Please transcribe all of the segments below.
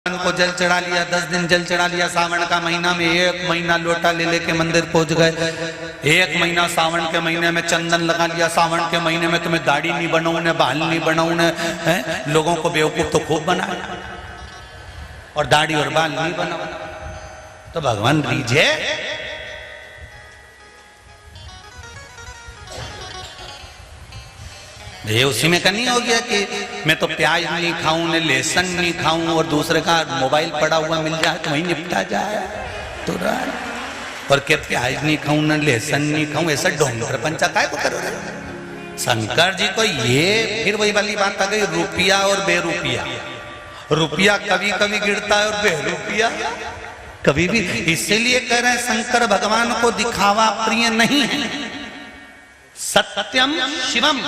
को जल चढ़ा लिया, 10 दिन जल चढ़ा लिया। सावन का महीना में 1 महीना लोटा ले लेके मंदिर पहुंच गए। 1 महीना सावन के महीने में चंदन लगा लिया। सावन के महीने में तुम्हें दाढ़ी नहीं बनाऊ ने, बाल नहीं बनाऊ ने, लोगों को बेवकूफ तो खूब बनाया और दाढ़ी और बाल नहीं बनाओ तो भगवान रीझे। ये उसी में का नहीं हो गया कि मैं तो प्याज नहीं खाऊं ने लहसुन नहीं खाऊं और दूसरे का मोबाइल पड़ा हुआ मिल जाए तो वही निपटा जाए तुरंत। और क्या प्याज नहीं खाऊं ना लहसुन नहीं खाऊं, ऐसा ढोंग प्रपंचा काय को करो। शंकर जी को ये फिर वही वाली बात आ गई, रुपया और बेरुपया। रुपया कभी कभी गिरता है और बेरुपया कभी भी। इसीलिए कह रहे हैं शंकर भगवान को दिखावा प्रिय नहीं है। सत्यम शिवम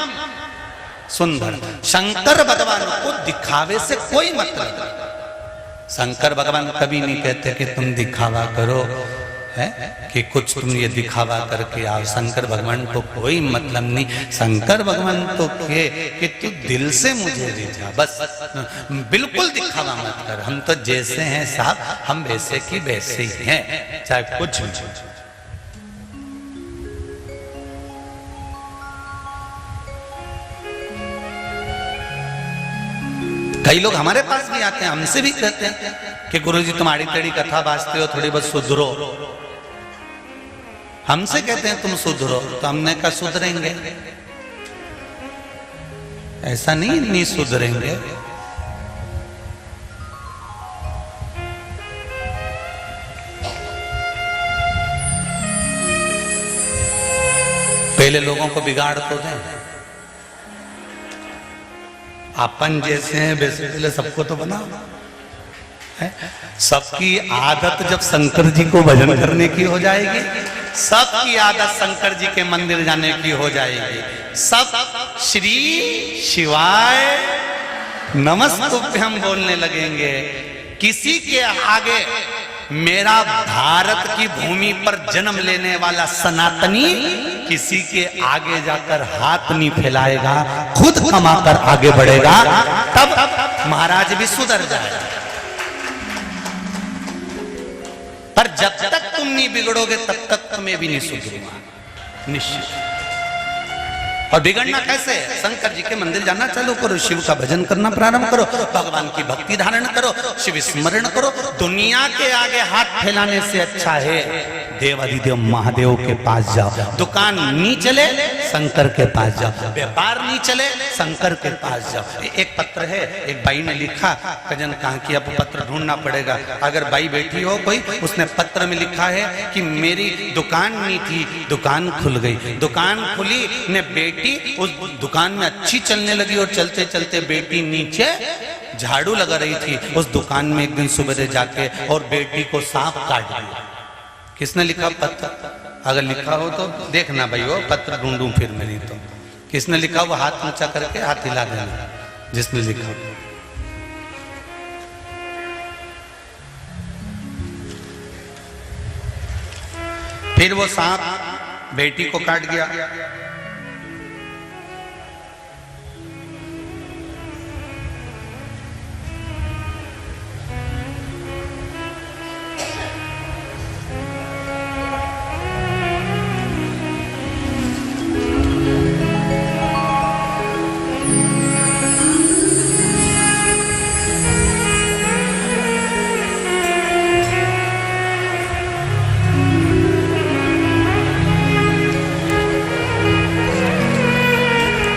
सुंदर। शंकर भगवान को दिखावे से कोई मतलब नहीं। शंकर भगवान कभी नहीं कहते कि तुम दिखावा करो, है कि कुछ तुम ये दिखावा करके आओ। शंकर भगवान को कोई मतलब नहीं। शंकर भगवान तो कहे कि तू दिल से मुझे रिझा, बस बिल्कुल दिखावा मत कर। हम तो जैसे हैं साहब, हम वैसे की वैसे ही हैं, चाहे कुछ भी। कई लोग हमारे पास भी आते हैं, हमसे भी कहते हैं कि गुरुजी तुम्हारी टेढ़ी कथा बाजते हो, थोड़ी बहुत सुधरो। हमसे कहते हैं तुम सुधरो, तो हमने कहा सुधरेंगे? ऐसा नहीं सुधरेंगे। पहले लोगों को बिगाड़ तो दें। अपन जैसे हैं वैसे पहले सबको तो बनाओ। सबकी आदत जब शंकर जी को भजन करने की हो जाएगी, सबकी आदत शंकर जी के मंदिर जाने की हो जाएगी। सब श्री शिवाय नमस्तुभ्यम बोलने लगेंगे। किसी के आगे मेरा भारत की भूमि पर जन्म लेने वाला सनातनी किसी के आगे जाकर हाथ नहीं फैलाएगा, खुद कमाकर आगे बढ़ेगा, तब महाराज भी सुधर जाएगा। पर जब तक तुम नहीं बिगड़ोगे तब तक तुम्हें भी नहीं सुधरूंगा, निश्चित। और बिगड़ना कैसे? शंकर जी के मंदिर जाना चालू करो, शिव का भजन करना प्रारंभ करो, भगवान की भक्ति धारण करो, शिव स्मरण करो। दुनिया के आगे हाथ फैलाने से अच्छा है देवाधिदेव महादेव के पास जाओ। दुकान नहीं चले शंकर के पास जाओ, व्यापार नहीं चले शंकर के पास जाओ। एक पत्र है, एक बाई ने लिखा, कजन कहा कि अब पत्र ढूंढना पड़ेगा। अगर बाई बैठी हो कोई, उसने पत्र में लिखा है कि मेरी दुकान नहीं थी, दुकान खुल गई। दुकान खुली ने बेटी उस दुकान में अच्छी चलने लगी और चलते चलते बेटी नीचे झाड़ू लगा रही थी। उस दुकान में एक दिन सुबह जाके और बेटी को सांप काट दिया। किसने लिखा पत्र? अगर लिखा हो तो देखना भाई, वो पत्र ढूंढूं फिर मेरी। तो किसने लिखा वो हाथ ऊंचा करके हाथ हिला देना जिसने लिखा। फिर वो सांप बेटी को काट गया।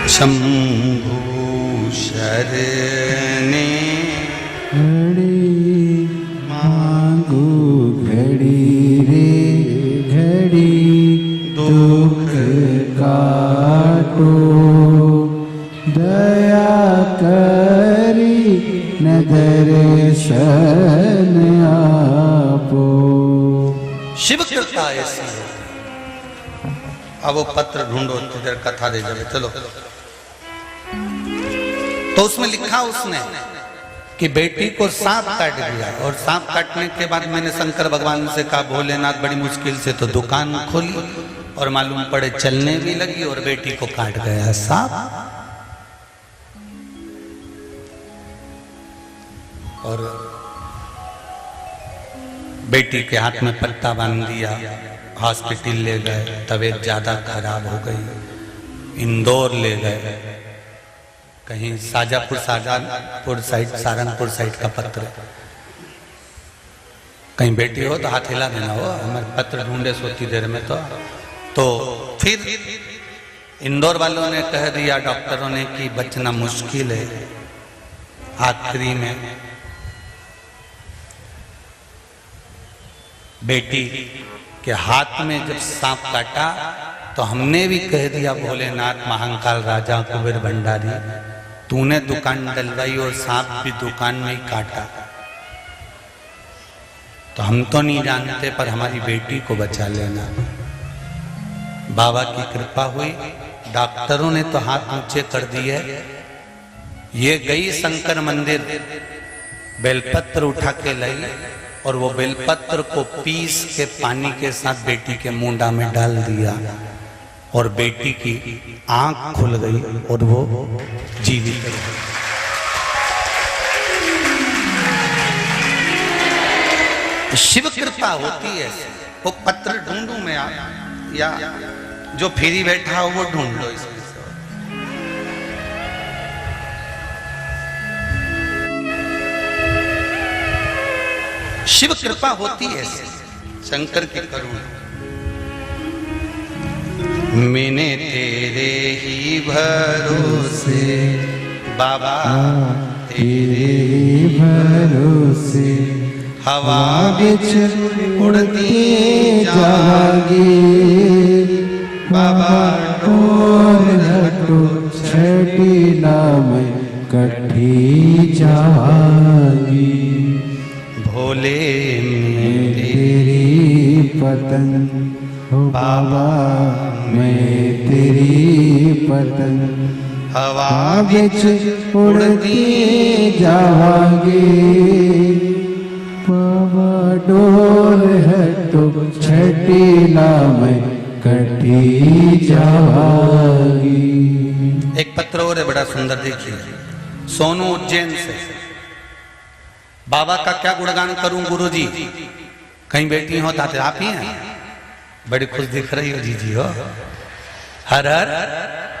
शंभु शरणे घड़ी मांगू घड़ी रे घड़ी, दुख काटो दया करी न दर्शन आपो। शिव कृपा ऐसी है। अब वो पत्र ढूंढो, इधर कथा दे जाए। चलो, तो उसमें लिखा उसने कि बेटी को सांप काट दिया। और सांप काटने के बाद मैंने शंकर भगवान से कहा भोलेनाथ बड़ी मुश्किल से तो दुकान खोली और मालूम पड़े चलने भी लगी और बेटी को काट गया सांप। और बेटी के हाथ में पट्टा बांध दिया, हॉस्पिटल ले गए, तबीयत ज्यादा खराब हो गई, इंदौर ले गए, कहीं शाहजहाँपुर साइड, सहारनपुर साइड का पत्र, कहीं बेटी हो तो हाथ हिला देना, हो हमारे पत्र ढूंढे सोती देर में। तो फिर इंदौर वालों ने कह दिया, डॉक्टरों ने, कि बचना मुश्किल है। आखिरी में बेटी के हाथ में जब सांप काटा तो हमने भी कह दिया, भोलेनाथ महाकाल राजा कुबेर भंडारी, तूने दुकान डलवाई और सांप भी दुकान में ही काटा। तो हम तो नहीं जानते, पर हमारी बेटी को बचा लेना। बाबा की कृपा हुई, डॉक्टरों ने तो हाथ ऊंचे कर दिए। ये गई शंकर मंदिर, बेलपत्र उठा के लाई और वो बेलपत्र को पीस के पानी के साथ बेटी के मुंडा में डाल दिया और बेटी की आंख खुल गई और वो जीवित हो गई। शिव कृपा होती है। वो पत्र ढूंढूं मैं या जो फ्री बैठा हो वो ढूंढ लो इसमें से। शिव कृपा होती है, शंकर की करुणा। मैंने तेरे ही भरोसे बाबा, तेरे भरोसे हवा बिच उड़ती जागे, बाबा डोर हटो छठी नाम कठी जागी। भोले मैं तेरी पतंग हो बाबा, मैं तेरी पतंग हवा बिच उड़ती जागे, बाबा डोर है तो छठी नाम कटी जागी। एक पत्र और है बड़ा सुंदर, देखिए। सोनू उज्जैन से, बाबा का क्या गुणगान करूं गुरुजी, कहीं बेटी हो ताते आप ही हैं, बड़ी खुश दिख रही हो जीजी हो। हर हर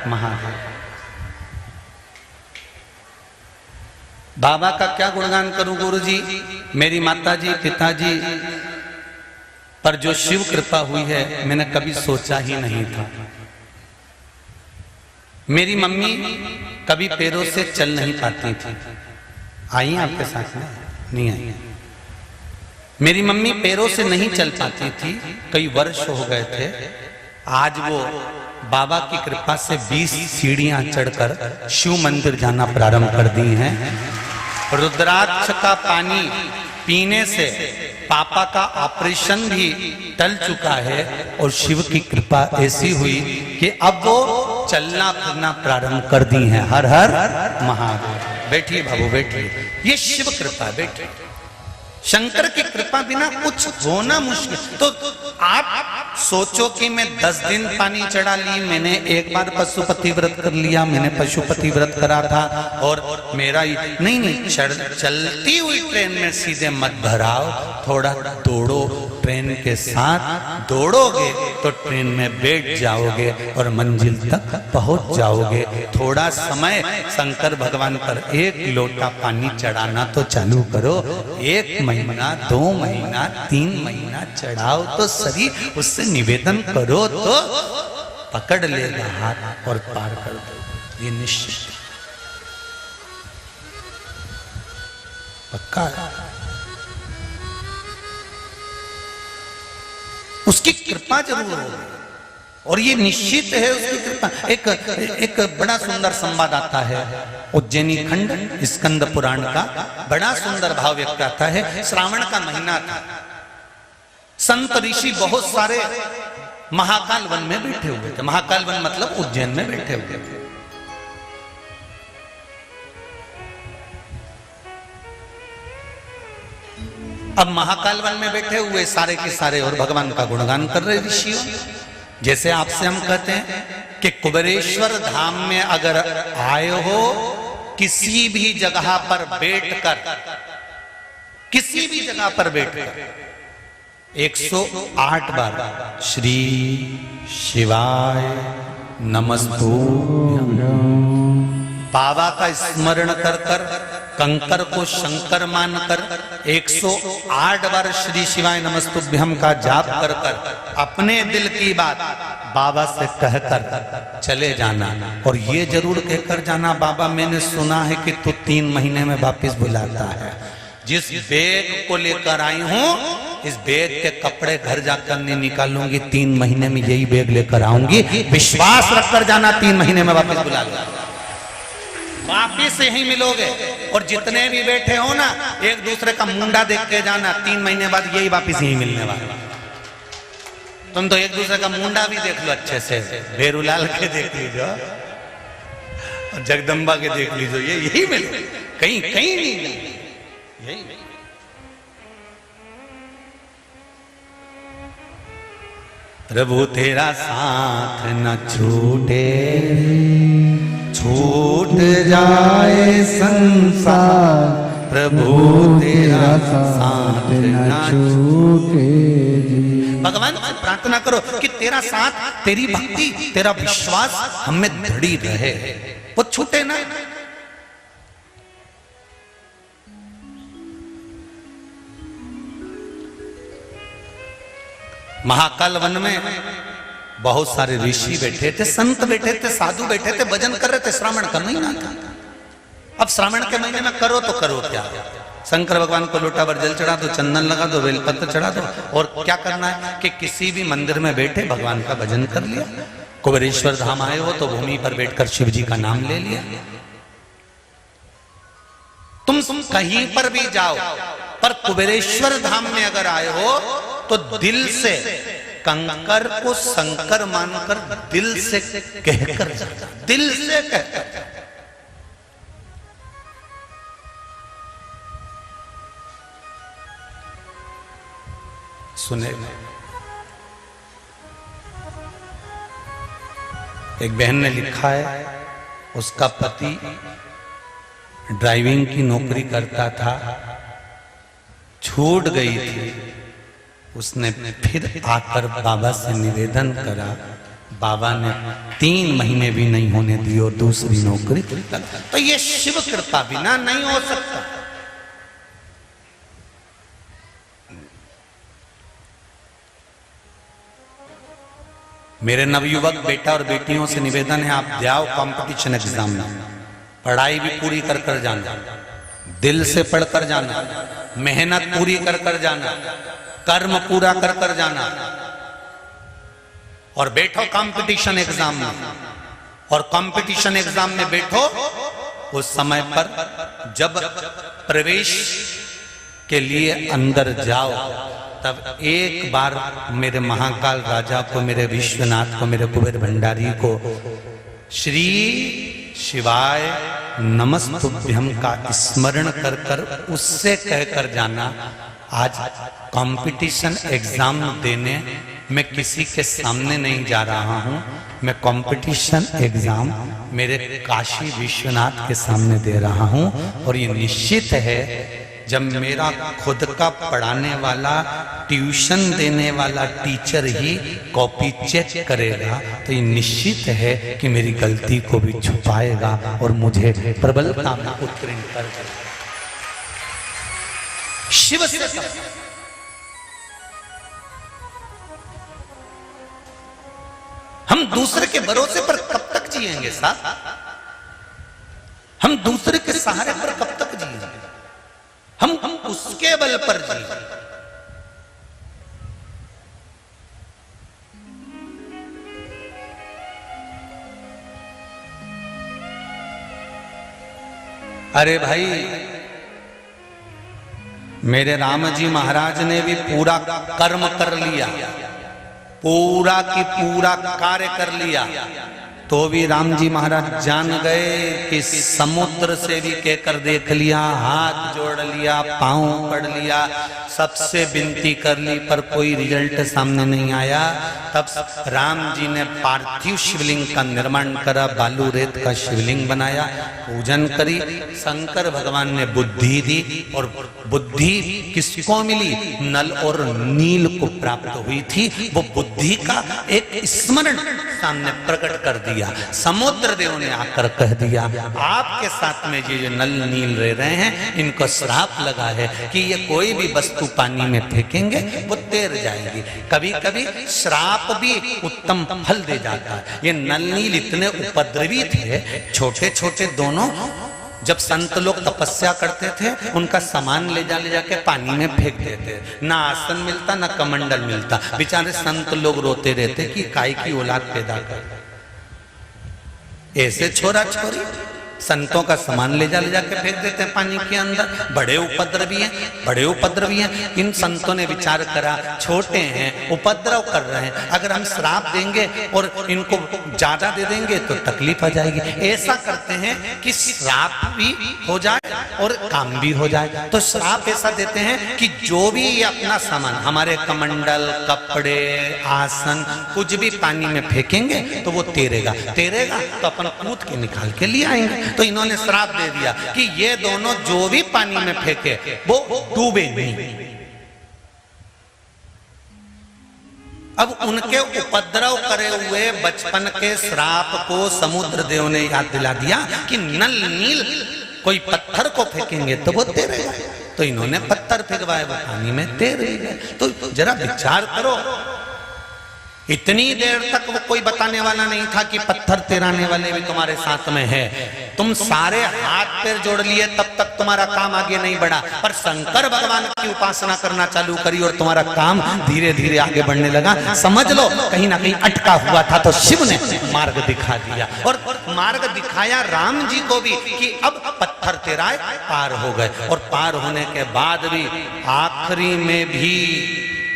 महादेव। बाबा का क्या गुणगान करूं गुरुजी, मेरी माताजी पिताजी पर जो शिव कृपा हुई है मैंने कभी सोचा ही नहीं था। मेरी मम्मी कभी पैरों से चल नहीं पाती थी, आई आपके साथ में नहीं आई। मेरी मम्मी पैरों से नहीं चल पाती थी, कई वर्ष हो गए थे। आज वो बाबा की कृपा से 20 सीढ़ियां चढ़कर शिव मंदिर जाना प्रारंभ कर दी हैं। रुद्राक्ष का पानी पीने से पापा का ऑपरेशन भी टल चुका है और शिव की कृपा ऐसी हुई कि अब वो चलना फिरना प्रारंभ कर दी है। हर हर महादेव। बैठिए बाबू बैठिए, ये शिव कृपा, बैठिए। शंकर की कृपा बिना कुछ होना मुश्किल। तो आप सोचो कि मैं 10 दिन पानी चढ़ा ली, मैंने एक बार पशुपति व्रत कर लिया, मैंने पशुपति व्रत करा था और मेरा नहीं चलती हुई ट्रेन में सीधे मत भराओ, थोड़ा दौड़ो, ट्रेन के साथ दौड़ोगे तो ट्रेन में बैठ जाओगे और मंजिल तक पहुंच जाओगे। थोड़ा समय शंकर भगवान पर एक लोटा पानी चढ़ाना तो चालू करो। 1 महीना 2 महीना 3 महीना चढ़ाओ तो सही, उससे निवेदन करो तो पकड़ लेगा हाथ और पार कर दो। ये निश्चित पक्का है। उसकी कृपा जरूर हो और ये निश्चित है उसकी कृपा। एक बड़ा सुंदर संवाद आता है उज्जैनी खंड स्कंद पुराण का, बड़ा सुंदर भाव व्यक्त आता है। श्रावण का महीना था, संत ऋषि बहुत सारे महाकाल वन में बैठे हुए थे। महाकाल वन मतलब उज्जैन में बैठे हुए थे। अब महाकाल वन में बैठे हुए सारे के सारे और भगवान का गुणगान कर रहे ऋषियों। जैसे आपसे हम कहते हैं कि कुबेरेश्वर धाम में अगर आए हो, किसी भी जगह पर बैठकर, किसी भी जगह पर बैठकर 108 बार श्री शिवाय नमस्तुभ्यं। बाबा का स्मरण कर कर कंकर को शंकर मानकर 108 बार श्री शिवाय नमस्तुभ्यम का जाप कर कर अपने दिल की बात बाबा से कहकर चले जाना। और ये जरूर कहकर जाना, बाबा मैंने सुना है कि तू 3 महीने में वापस बुलाता है। जिस बैग को लेकर आई हूं, इस बैग के कपड़े घर जाकर नहीं निकालूंगी, 3 महीने में यही बैग लेकर आऊंगी। विश्वास रखकर जाना, 3 महीने में वापस बुला लूंगा, वापिस यही मिलोगे। और जितने भी बैठे हो ना, एक दूसरे का मुंडा देख के जाना, 3 महीने बाद यही वापिस यही मिलने वाला। तुम तो एक दूसरे का मुंडा भी देख लो अच्छे से, भेरूलाल के देख लीजिए और जगदम्बा के देख लीजिए, ये यही मिलो, कहीं कहीं नहीं मिले, यही। प्रभु तेरा साथ न छूटे, छूट जाए संसार, प्रभु तेरा साथ न छूटे। भगवान से प्रार्थना करो कि तेरा साथ, तेरी भक्ति, तेरा विश्वास हमें दृढ़ रहे, वो छूटे ना। महाकाल वन में बहुत सारे ऋषि बैठे थे, संत बैठे थे, साधु बैठे थे, भजन कर रहे थे। श्रावण का महीना था। अब श्रावण के महीने में करो तो करो क्या? शंकर भगवान को लोटा भर जल चढ़ा दो, चंदन लगा दो, बेलपत्र चढ़ा दो। और क्या करना है कि किसी भी मंदिर में बैठे भगवान का भजन कर लिया। कुबेरेश्वर धाम आए हो तो भूमि पर बैठकर शिव जी का नाम ले लिया। तुम कहीं पर भी जाओ, पर कुबेरेश्वर धाम में अगर आए हो तो दिल से कंकर को शंकर मानकर दिल से कहकर जाना, दिल से कहकर। सुने, एक बहन ने लिखा है, उसका पति ड्राइविंग की नौकरी करता था, छूट गई थी। उसने फिर आकर बाबा से निवेदन करा, बाबा ने 3 महीने भी नहीं होने दी और दूसरी नौकरी। तो ये शिव कृपा बिना नहीं हो सकता। मेरे नवयुवक बेटा और बेटियों से निवेदन है, आप जाओ कंपटीशन एग्जाम में, पढ़ाई भी पूरी कर कर जाना, दिल से पढ़ कर जाना, मेहनत पूरी कर कर जाना, कर्म पूरा कर कर जाना, और बैठो कंपटीशन एग्जाम में। और कंपटीशन एग्जाम में बैठो, उस समय पर जब प्रवेश के लिए अंदर जाओ, तब एक बार मेरे महाकाल राजा को, मेरे विश्वनाथ को, मेरे कुबेर भंडारी को श्री शिवाय नमस्तुभ्यम का स्मरण कर कर उससे कहकर जाना, आज कंपटीशन एग्जाम देने मैं किसी के सामने नहीं जा रहा हूं, मैं कंपटीशन एग्जाम मेरे काशी विश्वनाथ के सामने दे रहा हूं। और ये निश्चित है, जब मेरा खुद का पढ़ाने वाला, ट्यूशन देने वाला टीचर ही कॉपी चेक करेगा, तो ये निश्चित है कि मेरी गलती को भी छुपाएगा और मुझे प्रबलता में उत्तीर्ण कर देगा। शिव से हम दूसरे के भरोसे पर कब तक जिएंगे साहब? हम दूसरे के सहारे पर कब तक जिएंगे? हम उसके बल पर जिएंगे। अरे भाई, मेरे राम जी महाराज ने भी पूरा कर्म कर लिया, पूरा की पूरा कार्य कर लिया, तो भी राम जी महाराज जान गए कि समुद्र से भी कहकर देख लिया, हाथ जोड़ लिया, पांव पड़ लिया, सबसे विनती कर ली, पर कोई रिजल्ट सामने नहीं आया। तब राम जी ने पार्थिव शिवलिंग का निर्माण करा, बालू रेत का शिवलिंग बनाया, पूजन करी। शंकर भगवान ने बुद्धि दी, और बुद्धि किसको मिली? नल और नील को प्राप्त हुई थी। वो बुद्धि का एक स्मरण सामने प्रकट कर दिया। समुद्र देव ने आकर कह दिया, आपके साथ में ये जो नल नील रह रहे हैं, इनको श्राप लगा है कि ये कोई भी वस्तु पानी में फेंकेंगे वो तैर जाएगी। कभी कभी श्राप भी उत्तम फल दे जाता है। ये नल नील इतने उपद्रवी थे, छोटे छोटे दोनों। जब संत लोग तपस्या करते थे, उनका सामान ले जाके पानी में फेंक देते, ना आसन मिलता ना कमंडल मिलता। बेचारे संत लोग रोते रहते कि काय की औलाद पैदा कर, ऐसे छोरा छोरी संतों का सामान ले जाके फेंक देते हैं पानी के अंदर। बड़े उपद्रवी हैं, बड़े उपद्रवी हैं। इन संतों ने विचार करा, छोटे हैं, उपद्रव कर रहे हैं, अगर हम श्राप देंगे और इनको ज्यादा दे देंगे तो तकलीफ आ जाएगी। ऐसा करते हैं कि श्राप भी हो जाए और काम भी हो जाए। तो श्राप ऐसा देते हैं कि जो भी अपना सामान, हमारे कमंडल, कपड़े, आसन, कुछ भी पानी में फेंकेंगे तो वो तैरेगा तो अपन कूद के निकाल के लिए आएंगे। तो इन्होंने श्राप दे दिया कि ये दोनों जो भी पानी में फेंके वो डूबे नहीं। अब उनके उपद्रव करे हुए बचपन के श्राप को समुद्र देव ने याद दिला दिया कि नल नील कोई पत्थर को फेंकेंगे तो वो तैरेगा। तो इन्होंने पत्थर फेंकवाए, वो पानी में तैर गए। तो जरा विचार करो, इतनी देर तक वो कोई बताने वाला नहीं था कि पत्थर तैराने वाले भी तुम्हारे साथ में है। तुम सारे हाथ पैर जोड़ लिए, तब तक तुम्हारा काम आगे नहीं बढ़ा। पर शंकर भगवान की उपासना करना चालू करी और तुम्हारा काम धीरे धीरे आगे बढ़ने लगा। समझ लो कहीं ना कहीं अटका हुआ था, तो शिव ने मार्ग दिखा दिया। और मार्ग दिखाया राम जी को भी कि अब पत्थर तैराए, पार हो गए। और पार होने के बाद भी आखिरी में भी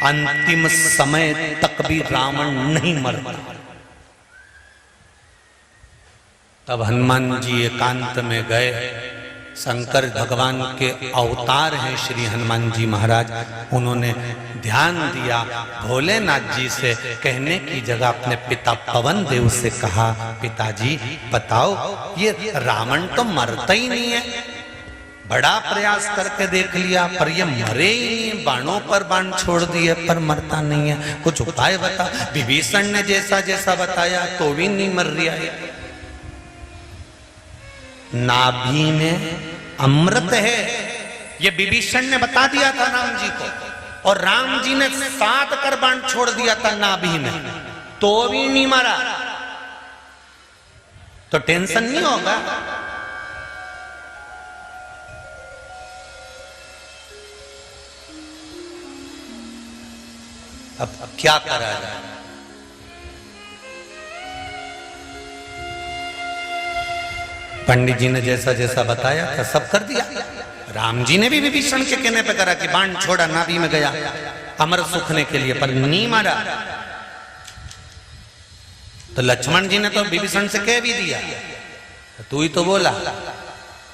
अंतिम समय तक भी रावण नहीं मरा। तब हनुमान जी एकांत में गए। शंकर भगवान के अवतार हैं श्री हनुमान जी महाराज। उन्होंने ध्यान दिया, भोलेनाथ जी से कहने की जगह अपने पिता पवन देव से कहा, पिताजी बताओ ये रावण तो मरता ही नहीं है, बड़ा प्रयास करके देख लिया पर ये मरे ही नहीं, बाणों पर बाण छोड़ दिए पर मरता नहीं है, कुछ उपाय बता। विभीषण ने जैसा जैसा बताया तो भी नहीं मर रहा है। नाभि में अमृत है, ये विभीषण ने बता दिया था राम जी को, और राम जी ने 7 कर बाण छोड़ दिया था नाभि में, तो भी नहीं मरा। तो टेंशन नहीं होगा। अब क्या करा जाए? पंडित जी ने जैसा जैसा बताया था सब कर दिया। राम जी ने भी विभीषण के कहने पे करा कि बाण छोड़ा, नाभि में गया अमर सुखने के लिए, पर नहीं मारा। तो लक्ष्मण जी ने तो विभीषण से कह भी दिया, तू ही तो बोला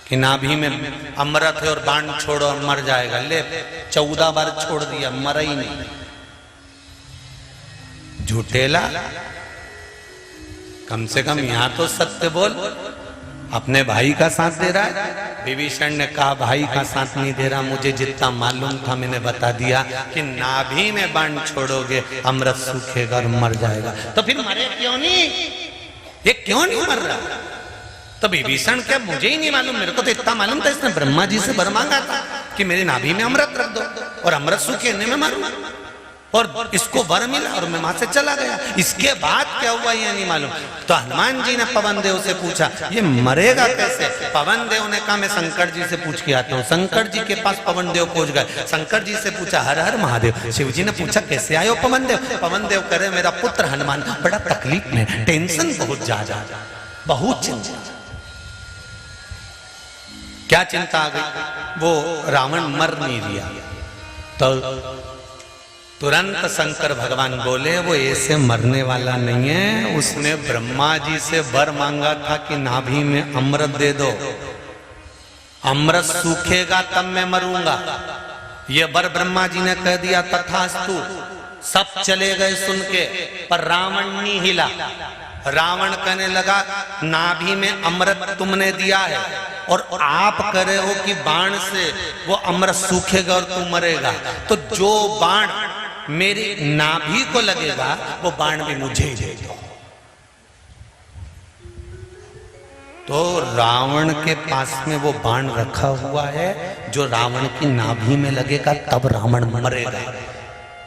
कि नाभि में अमृत है और बाण छोड़ो और मर जाएगा। ले 14 बार छोड़ दिया, मरा ही नहीं। झूठेला, कम से कम यहां तो सत्य बोल। अपने भाई का साथ दे रहा है। विभीषण ने कहा भाई का साथ नहीं दे रहा, मुझे जितना मालूम था मैंने बता दिया कि नाभि में बाण छोड़ोगे अमृत सूखेगा और मर जाएगा। तो फिर मरे क्यों नहीं? ये क्यों नहीं मर रहा? तो विभीषण क्या, मुझे ही नहीं मालूम, मेरे को तो इतना मालूम था इसने ब्रह्मा जी से वर मांगा था कि मेरी नाभि में अमृत रख दो और अमृत सूखे में मारूंगा, और इसको वर मिला और मैं वहां से चला गया। इसके बाद क्या हुआ ये नहीं मालूम। तो हनुमान जी ने पवन देव से पूछा ये मरेगा कैसे? पवन देव ने कहा मैं शंकर जी से पूछ के आता हूँ। शंकर जी के पास पवन देव पहुंच गए। शंकर जी से पूछा हर हर महादेव। शिव जी ने पूछा कैसे आयो पवन देव? पवन देव कह रहे मेरा पुत्र हनुमान बड़ा तकलीफ में, टेंशन बहुत ज्यादा, बहुत चिंता। क्या चिंता आ गई? वो रावण मर नहीं रहा। तो तुरंत शंकर भगवान बोले वो ऐसे मरने वाला नहीं है, उसने ब्रह्मा जी से वर मांगा था कि नाभि में अमृत दे दो, अमृत सूखेगा तब मैं मरूंगा। ये वर ब्रह्मा जी ने कह दिया, तथास्तु। सब चले गए सुन के, पर रावण नहीं हिला। रावण कहने लगा, नाभि में अमृत तुमने दिया है और आप कह रहे हो कि बाण से वो अमृत सूखेगा और तू मरेगा, तो जो बाण मेरी नाभि को लगेगा वो बाण भी मुझे ही दे दो। तो रावण के पास में वो बाण रखा हुआ है, जो रावण की नाभि में लगेगा तब रावण मरेगा।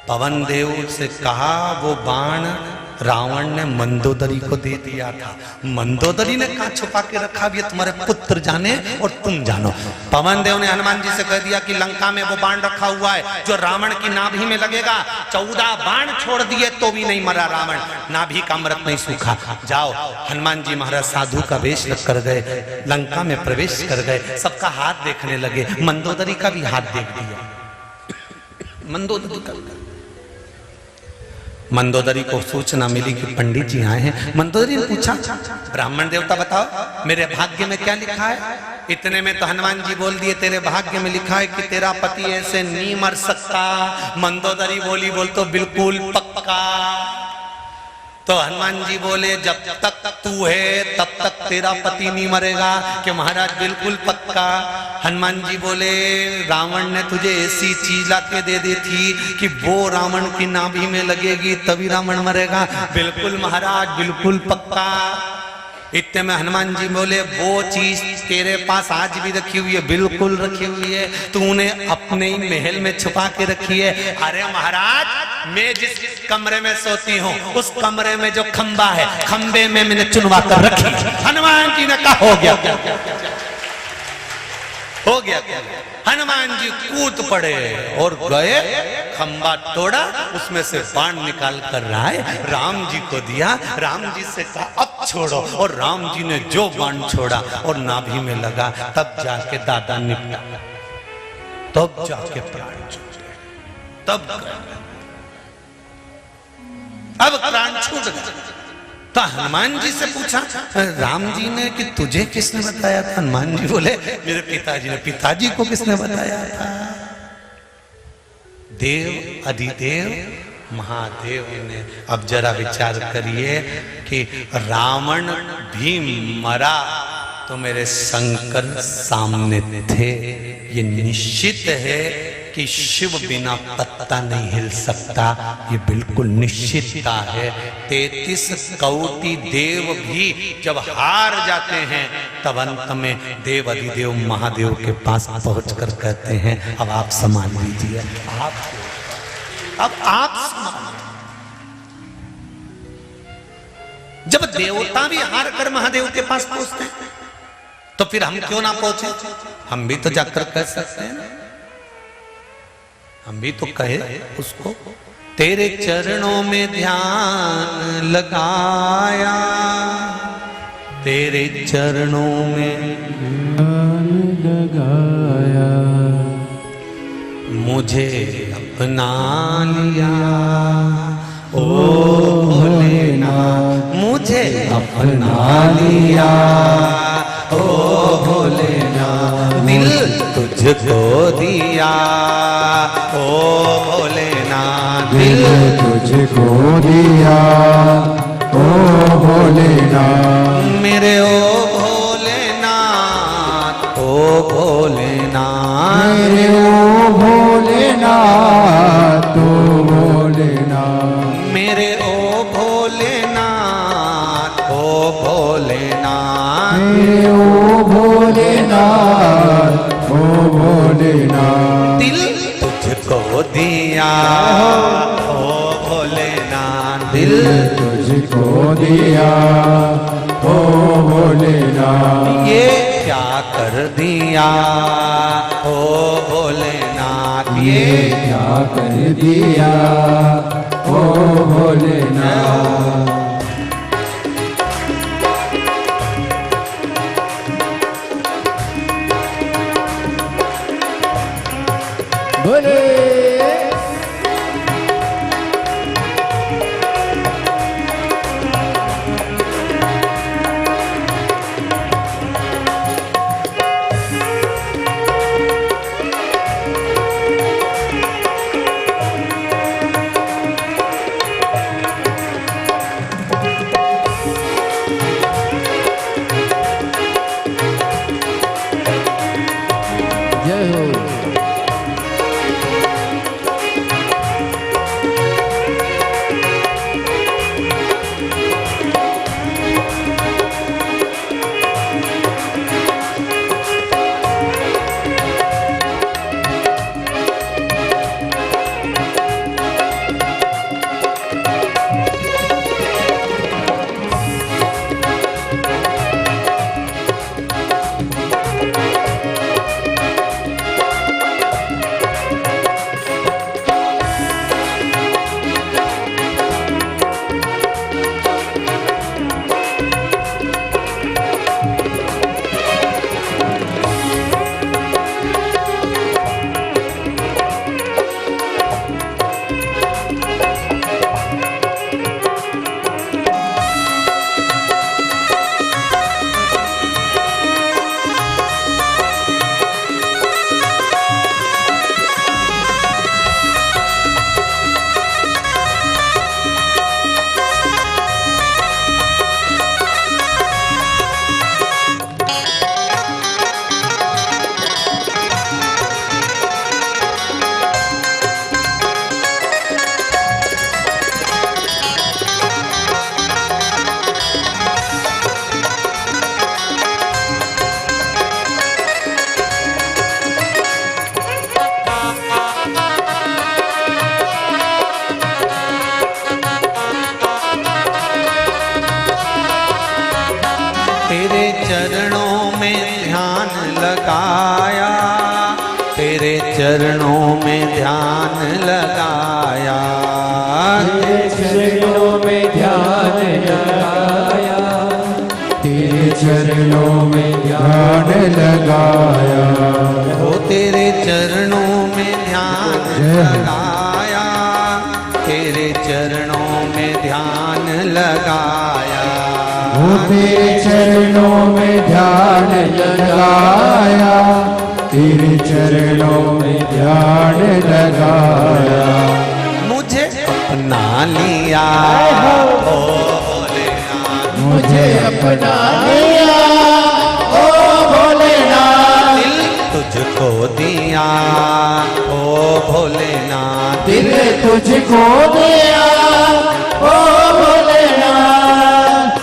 पवन देव से कहा, वो बाण रावण ने मंदोदरी को दे दिया था। मंदोदरी ने कहा छुपा के रखा, भी तुम्हारे पुत्र जाने और तुम जानो। पवन देव ने हनुमान जी से कह दिया कि लंका में वो बाण रखा हुआ है जो रावण की नाभि में लगेगा। 14 बाण छोड़ दिए तो भी नहीं मरा रावण, नाभि का अमृत नहीं सूखा। जाओ। हनुमान जी महाराज साधु का वेश कर गए, लंका में प्रवेश कर गए, सबका हाथ देखने लगे। मंदोदरी का भी हाथ देख दिया। मंदोदरी को सूचना मिली कि पंडित जी आए हैं। मंदोदरी ने पूछा, ब्राह्मण देवता बताओ मेरे भाग्य में क्या लिखा है। इतने में तो हनुमान जी बोल दिए, तेरे भाग्य में लिखा है कि तेरा पति ऐसे नहीं मर सकता। मंदोदरी बोली, बोल तो बिल्कुल पक्का। तो हनुमान जी बोले, जब तक तू है तब तक तेरा पति नहीं मरेगा। कि महाराज बिल्कुल पक्का। हनुमान जी बोले, रावण ने तुझे ऐसी चीज लाके दे दी थी कि वो रावण की नाभि में लगेगी तभी रावण मरेगा। बिल्कुल महाराज, बिल्कुल पक्का। इतने में हनुमान जी बोले, वो चीज तेरे पास आज भी रखी हुई है? बिल्कुल रखी हुई है। तूने अपने ही महल में छुपा के रखी है। अरे महाराज, मैं जिस कमरे में सोती हूँ उस कमरे में जो खंबा है, खंबे में मैंने चुनवा कर रखी। हनुमान जी ने कहा, हो गया हो गया। हनुमान जी कूद पड़े और गए, खंबा तोड़ा, उसमें से बाण निकाल कर राम जी को दिया। राम जी से कहा, अब छोड़ो। और राम जी ने जो बाण छोड़ा और नाभि में लगा, तब जाके दादा निपटा, तब जाके प्राण छूटे, तब अब प्राण छूट गए। तो हनुमान जी से पूछा राम जी ने कि तुझे किसने बताया था? हनुमान जी बोले, मेरे पिताजी ने। पिताजी को किसने बताया था? देव अधिदेव महादेव ने। अब जरा विचार करिए कि रावण भी मरा तो मेरे शंकर सामने थे। ये निश्चित है कि शिव बिना पत्ता नहीं हिल सकता, ये बिल्कुल निश्चितता है। 33 कोटि देव भी जब हार जाते हैं तब अंत में देव अधिदेव महादेव के पास पहुंचकर कहते हैं, अब आप संभाल लीजिए, अब आप संभाल। जब देवता भी हार कर महादेव के पास पहुंचते हैं तो फिर हम क्यों ना पहुंचे? हम भी तो जाकर कह सकते हैं, हम भी तो कहे उसको, तेरे चरणों में ध्यान लगाया, तेरे चरणों में ध्यान लगाया, मुझे अपना लिया। ओ भोलेनाथ, मुझे अपना लिया। ओ भोलेनाथ, दिल तुझको दिया। ओ भोलेनाथ, दिल तुझको दिया। ओ भोलेनाथ, मेरे ओ भोलेनाथ, ओ भोलेनाथ, मेरे ओ भोलेनाथ, ओ भोलेनाथ, मेरे ओ भोलेनाथ, ओ भोलेनाथ, मेरे ओ भोलेनाथ, ओ भोलेनाथ, दिल तुझको दिया। ओ भोलेनाथ, दिल तुझको दिया। ओ भोलेनाथ, ये क्या कर दिया? ओ भोलेनाथ, ये क्या कर दिया? ओ भोलेनाथ, बोले ध्यान लगाया, तेरे चरणों में ध्यान लगाया, तेरे चरणों में ध्यान लगाया, वो तेरे चरणों में ध्यान लगाया, तेरे चरणों में ध्यान लगाया, वो तेरे चरणों में ध्यान लगाया, तेरे चरणों में ध्यान लगाया, मुझे अपना लिया ओ भोलेनाथ, मुझे अपना लिया ओ भोलेनाथ, दिल तुझको दिया ओ भोलेनाथ, दिल तुझको दिया ओ भोलेनाथ।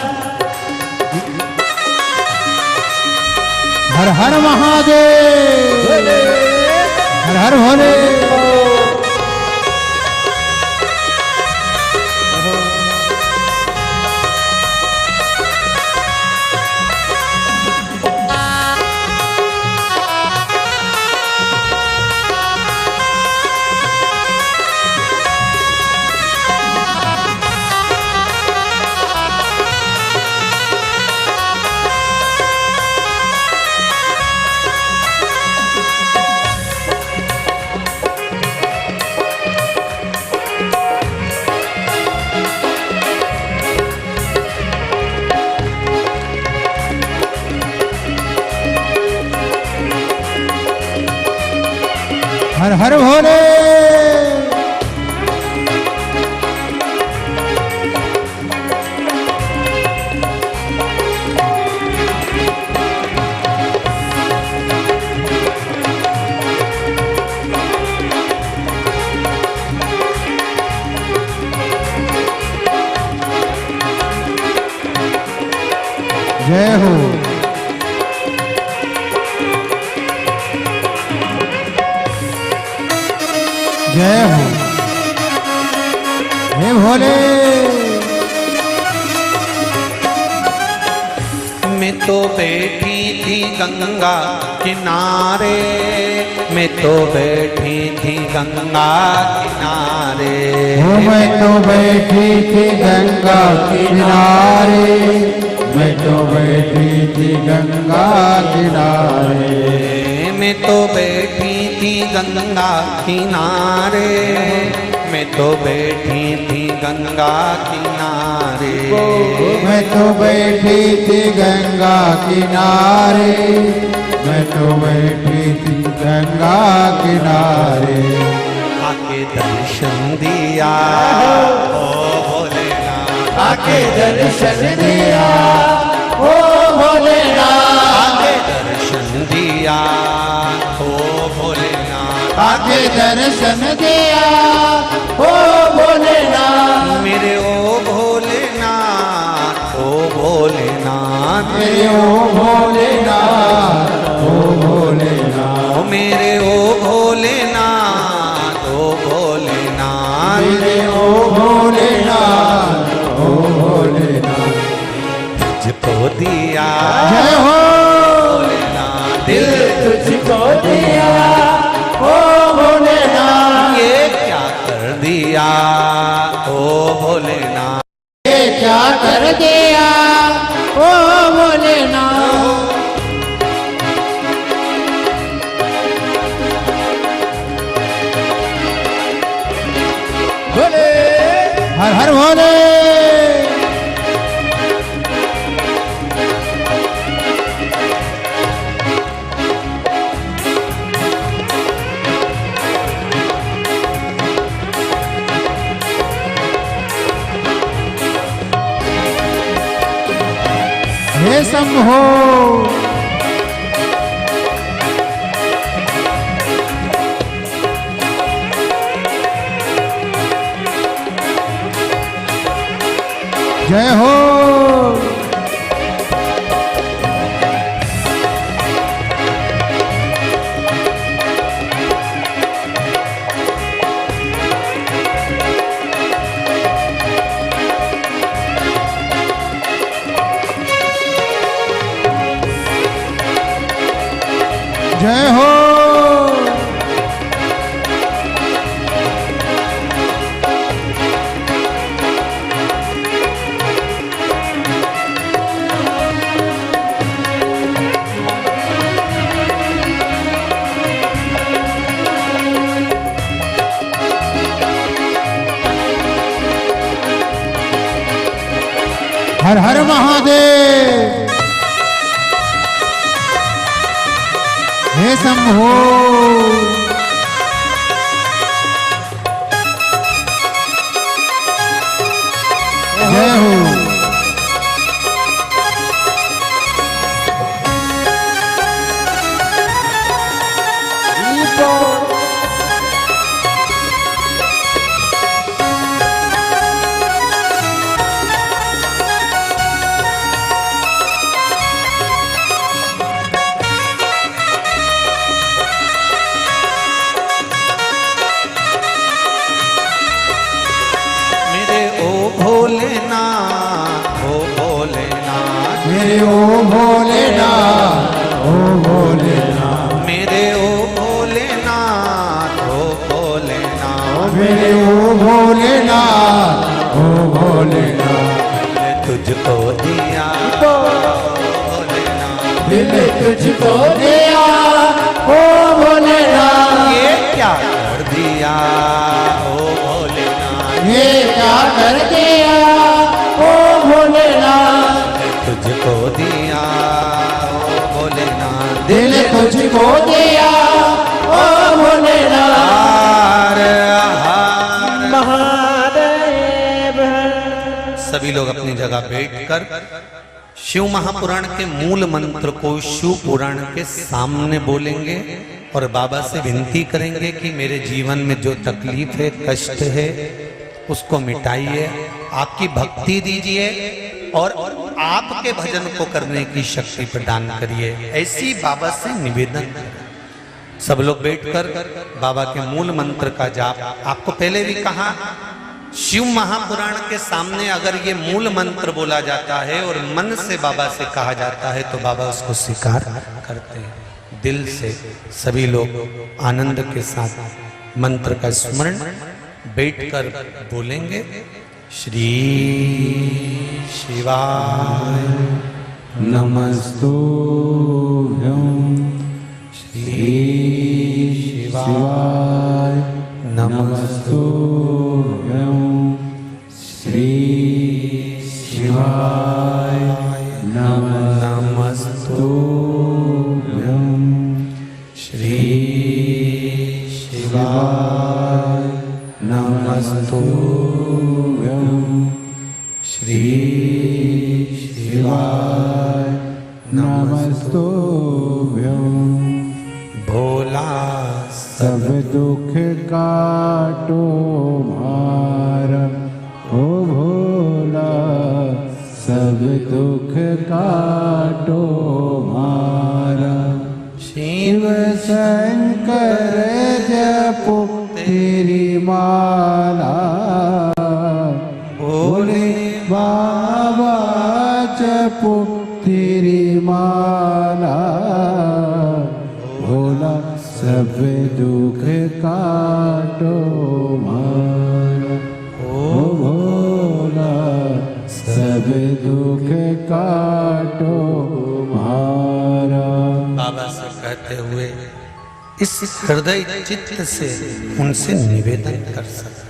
हर हर महादेव, हर हर भोले। हर हर भोले। जय हो। जय हो हे भोले। मैं तो बैठी थी गंगा किनारे, मैं तो बैठी थी गंगा किनारे, मैं तो बैठी थी गंगा किनारे, मैं तो बैठी थी गंगा किनारे, मैं तो बैठी थी गंगा किनारे, मैं तो बैठी थी गंगा किनारे, मैं तो बैठी थी गंगा किनारे, मैं तो बैठी थी गंगा किनारे। आके दर्शन दिया ओ भोलेनाथ, आके दर्शन दिया ओ भोलेनाथ, आके दर्शन दिया ओ भोलेनाथ, आके दर्शन दिया ओ भोलेनाथ, मेरे ओ भोलेनाथ, ओ भोलेनाथ, मेरे ओ भोलेनाथ, ओ भोलेनाथ, ओ मेरे ओ भोलेनाथ, ओ भोलेनाथ, मेरे ओ भोलेनाथ, ओ भोलेनाथ। तुझको दिया जय हो। भोलेनाथ, दिल तुझको दिया ओ भोलेनाथ, ये क्या कर दिया ओ भोलेनाथ, ये क्या कर दिया ओ भोलेनाथ। भोले हर हर भोले। हे शंभो। जय हो। जय हो। हर हर महादेव। हे शंभो। जय हो। मेरे ओ भोलेनाथ, ओ भोलेनाथ, मेरे ओ भोलेनाथ, ओ भोलेनाथ, मेरे ओ भोलेनाथ, ओ भोलेनाथ, मैंने तुझको दिया भोलेनाथ, दिल तुझको दिया ओ भोलेनाथ। ये क्या कर दिया ओ भोलेनाथ, ये क्या कर दिया ओ भोलेनाथ, तुझको दिया ओ भोलेनाथ, दिल तुझको दिया ओ भोलेनाथ। हर महादेव। सभी लोग अपनी जगह बैठकर शिव महापुराण के मूल मंत्र को शिव पुराण के सामने बोलेंगे और बाबा से विनती करेंगे कि मेरे जीवन में जो तकलीफ है, कष्ट है, उसको मिटाइए, आपकी भक्ति दीजिए और आपके भजन को करने की शक्ति प्रदान करिए। ऐसी बाबा से निवेदन करें। सब लोग बैठकर बाबा के मूल मंत्र का जाप। आपको पहले भी कहा, शिव महापुराण के सामने अगर ये मूल मंत्र बोला जाता है और मन से बाबा से कहा जाता है तो बाबा उसको स्वीकार करते हैं। दिल से सभी लोग आनंद के साथ मंत्र का स्मरण बैठकर बोलेंगे। श्री शिवाय नमस्तुभ्यं। श्री शिवाय नमस्तुभ्यं। श्री शिवाय नमस्तुभ्यं। श्री शिवाय नमस्तुभ्यं। श्री शिवाय नमस्तुभ्यं। भोला सब दुख काटो मारा ओ भोला, सब दुख काटो मारा। शिव शंकर जपो तेरी माला, भोले बाबा जपो तेरी माला। भोला सब दुख काटो मारा ओ भोला, सब दुख काटो मारा। बाबा से कहते हुए इस हृदय चित्त से उनसे निवेदन कर सकते।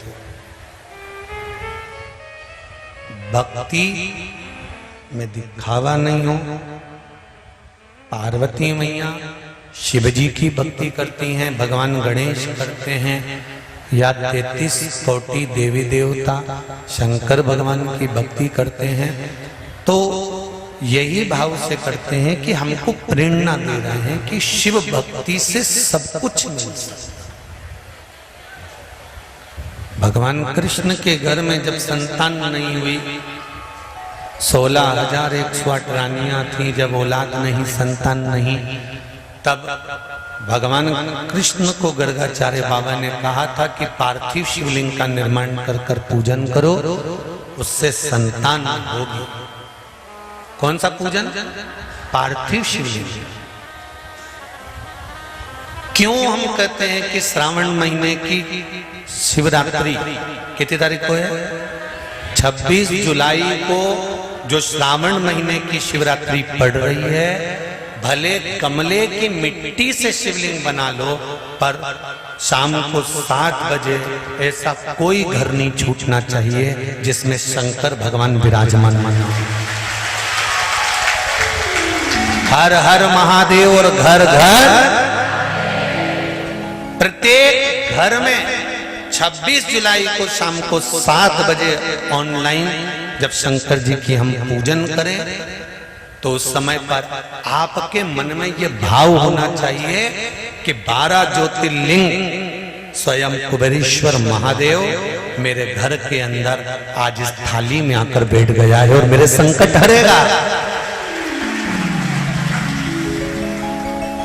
भक्ति में दिखावा नहीं हो। पार्वती मैया शिव जी की भक्ति करती हैं, भगवान गणेश करते हैं, या 33 कोटि देवी देवता शंकर भगवान की भक्ति करते हैं, तो यही भाव से करते हैं कि हमको प्रेरणा दे रहे हैं कि शिव भक्ति से सब कुछ मिल सकता। भगवान कृष्ण के घर में जब संतान नहीं हुई, 16,108 रानियां थी, जब औलाद नहीं, संतान नहीं, तब भगवान कृष्ण को गर्गाचार्य बाबा ने कहा था कि पार्थिव शिवलिंग का निर्माण कर कर पूजन करो, उससे संतान होगी। कौन सा पूजन? पार्थिव शिवलिंग। क्यों हम कहते हैं कि श्रावण महीने की शिवरात्रि कितनी तारीख को है? 26 जुलाई को जो श्रावण महीने की शिवरात्रि पड़ रही है, भले कमले की मिट्टी से शिवलिंग बना लो, पर शाम को 7 बजे ऐसा कोई घर नहीं छूटना चाहिए जिसमें शंकर भगवान विराजमान माना। हर हर महादेव। और घर घर, प्रत्येक घर में 26 जुलाई को शाम को 7 बजे ऑनलाइन जब शंकर जी की हम पूजन करें तो उस समय पर आपके मन में ये भाव होना चाहिए कि 12 ज्योतिर्लिंग स्वयं कुबेरेश्वर महादेव मेरे घर के अंदर आज इस थाली में आकर बैठ गया है और मेरे संकट हरेगा।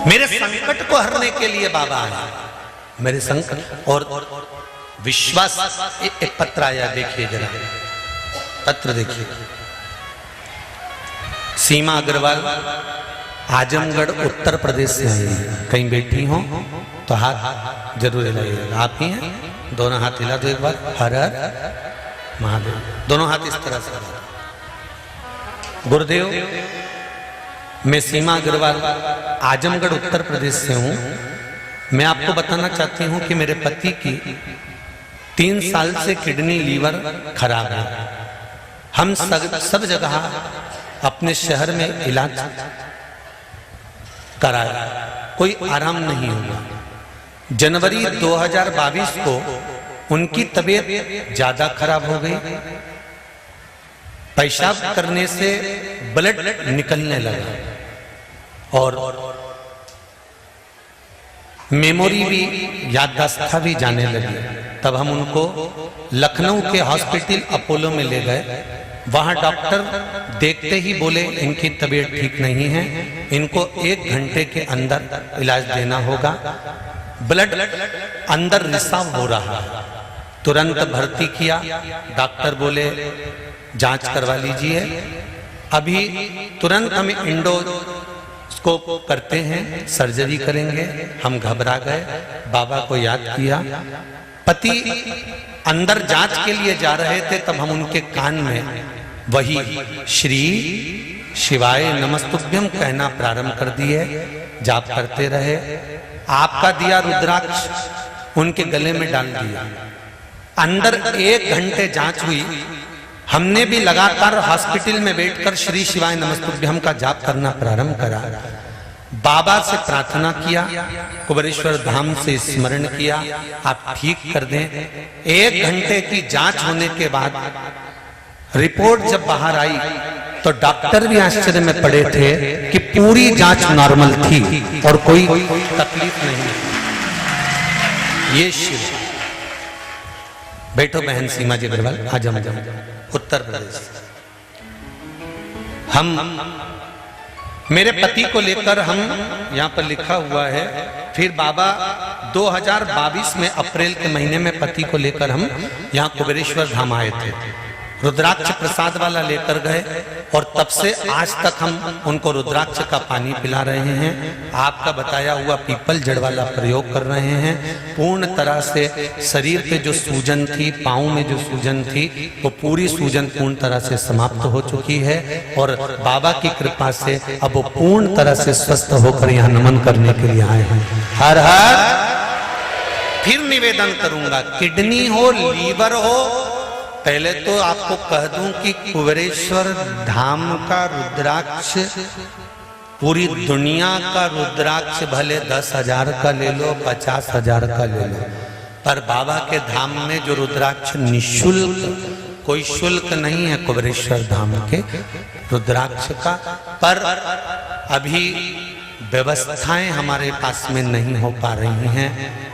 मेरे संकट को हरने के लिए बाबा आया, मेरे संकट। और विश्वास, एक पत्र आया, देखिए जरा पत्र देखिए। सीमा अग्रवाल आजमगढ़ उत्तर प्रदेश से आई है। कहीं बैठी हो तो हाथ जरूर हिलाइएगा। आप ही हैं, दोनों हाथ हिला दो एक बार। हर हर महादेव, दोनों हाथ इस तरह से। गुरुदेव, मैं सीमा अग्रवाल आजमगढ़ उत्तर प्रदेश से हूं। मैं आपको बताना चाहती हूं कि मेरे पति की 3 साल से किडनी लीवर खराब है। हम सब जगह अपने शहर में इलाज कराया, कोई आराम नहीं हुआ। जनवरी 2022 को उनकी तबीयत ज्यादा खराब हो गई। पेशाब करने से ब्लड निकलने लगा और मेमोरी भी, याददाश्त भी जाने लगी। तब हम उनको लखनऊ के हॉस्पिटल अपोलो में ले गए। वहां डॉक्टर देखते ही बोले इनकी तबीयत ठीक नहीं है, इनको 1 घंटे के अंदर इलाज देना होगा। ब्लड अंदर रिसाव हो रहा है। तुरंत भर्ती किया। डॉक्टर बोले जांच करवा लीजिए, अभी तुरंत हम इंडोस्कोप करते हैं, सर्जरी करेंगे। हम घबरा गए, बाबा को याद किया। पति अंदर जांच के लिए जा रहे थे, तब हम उनके कान में वही श्री शिवाय नमस्तुभ्यम कहना प्रारंभ कर दिए। जाप करते रहे। आपका दिया रुद्राक्ष उनके गले में डाल दिया। अंदर 1 घंटे जांच हुई। हमने भी लगातार हॉस्पिटल में बैठकर श्री शिवाय नमस्तुभ्यम का जाप करना प्रारंभ करा। बाबा से प्रार्थना किया, कुबेरेश्वर धाम से स्मरण किया, आप ठीक कर दें। 1 घंटे की जांच होने के बाद रिपोर्ट जब बाहर आई तो डॉक्टर भी आश्चर्य में पड़े थे कि पूरी जांच नॉर्मल थी और कोई तकलीफ नहीं। ये शिव। बैठो बहन सीमा जी अग्रवाल, आजम उत्तर प्रदेश। हम मेरे पति को लेकर हम यहाँ पर लिखा हुआ है। फिर बाबा 2022 में अप्रैल के महीने में पति को लेकर हम यहाँ कुबेरेश्वर धाम आए थे। रुद्राक्ष प्रसाद वाला लेकर गए और तब से आज तक हम उनको रुद्राक्ष का पानी पिला रहे हैं। आपका बताया हुआ पीपल जड़ वाला प्रयोग कर रहे हैं। पूर्ण तरह से शरीर पे जो सूजन थी, पाँव में जो सूजन थी, वो पूरी सूजन पूर्ण तरह से समाप्त हो चुकी है और बाबा की कृपा से अब वो पूर्ण तरह से स्वस्थ होकर यहाँ नमन करने के लिए आए हैं। हर हर। फिर निवेदन करूंगा, किडनी हो, लीवर हो, पहले तो आपको कह दूं कि कुबेरेश्वर धाम का रुद्राक्ष, पूरी दुनिया का रुद्राक्ष भले 10,000 का ले लो, 50,000 का ले लो, पर बाबा के धाम में जो रुद्राक्ष निःशुल्क, कोई शुल्क नहीं है कुबेरेश्वर धाम के रुद्राक्ष का। पर अभी व्यवस्थाएं हमारे पास में नहीं हो पा रही हैं,